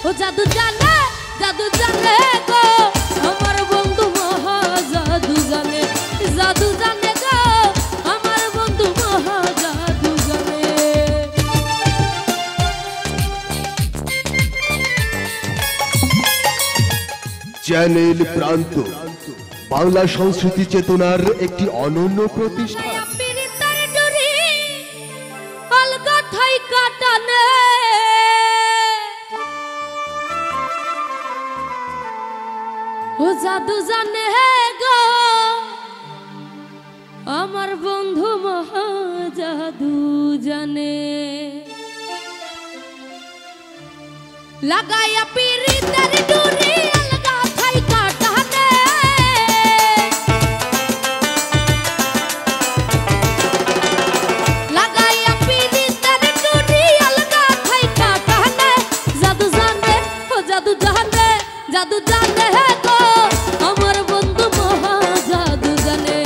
ও জাদু জানে গো আমার বন্ধু মহা জাদু জানে গো আমার বন্ধু মহা জাদু জানে। চ্যানেল প্রান্ত বাংলা সংস্কৃতি চেতনার একটি অনন্য প্রতিষ্ঠান। ও জাদু জানে গো আমার বন্ধু মহা জাদু জানে। লাগাইয়া পিরিতের ডুরি আলগা থাইকা টানে, লাগাইয়া পিরিতের ডুরি আলগা থাইকা টানে। জাদু জানে ও জাদু জানে গো আমার বন্ধু মহা জাদু জানে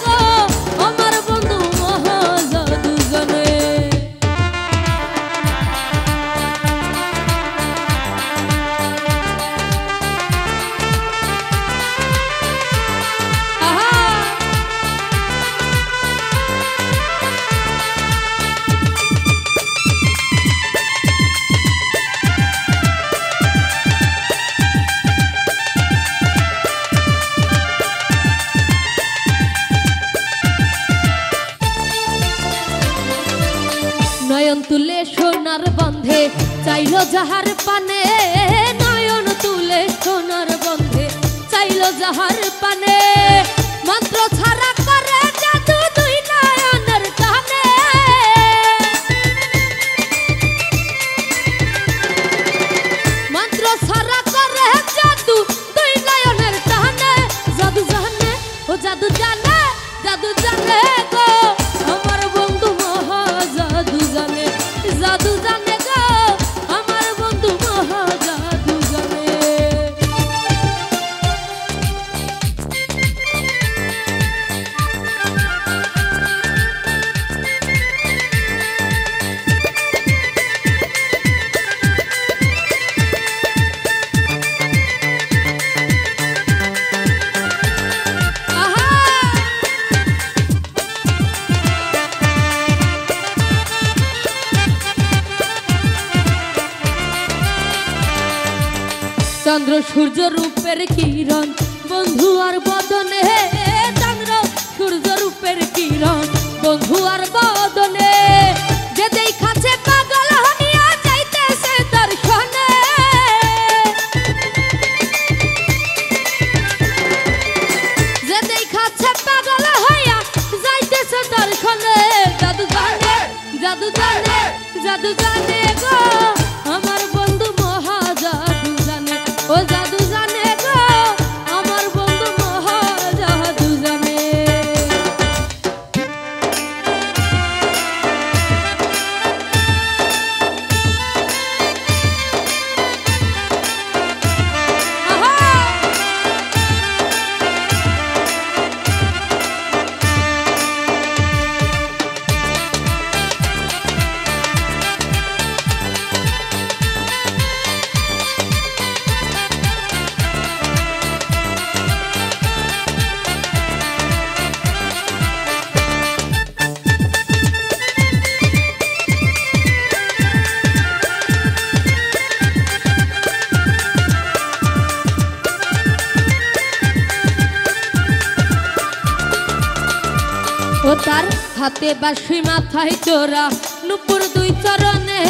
গো আমার বন্ধু মহা জাদু জানে। নয়ন তুলে সোনার বন্ধে চাইলো যাহার পানে, নয়ন তুলে সোনার বন্ধে চাইলো যাহার পানে। মন্ত্র ছাড়া করে জাদু দুই নয়নের টানে, মন্ত্র ছাড়া করে জাদু দুই নয়নের টানে। জাদু জানে ও জাদু জানে গো আমার বন্ধু মহা জাদু জানে গো আমার বন্ধু মহা জাদু জানে। চন্দ্র সূর্য রূপের কিরণ বন্ধু আর বদনে, চন্দ্র সূর্য রূপের কিরণ বন্ধু আর বদনে। যে দেখাছে পাগল হইয়া যাইতেছে দর্শনে, যে দেখাছে পাগল হইয়া যাইতেছে দর্শনে। জাদু জানে গো আমার বন্ধু মহা জাদু জানে, ও জাদু জানে গো আমার বন্ধু মহা জাদু জানে। ও তার হাতে বাঁশি মাথায় চোরা নুপুর দুই চরণে,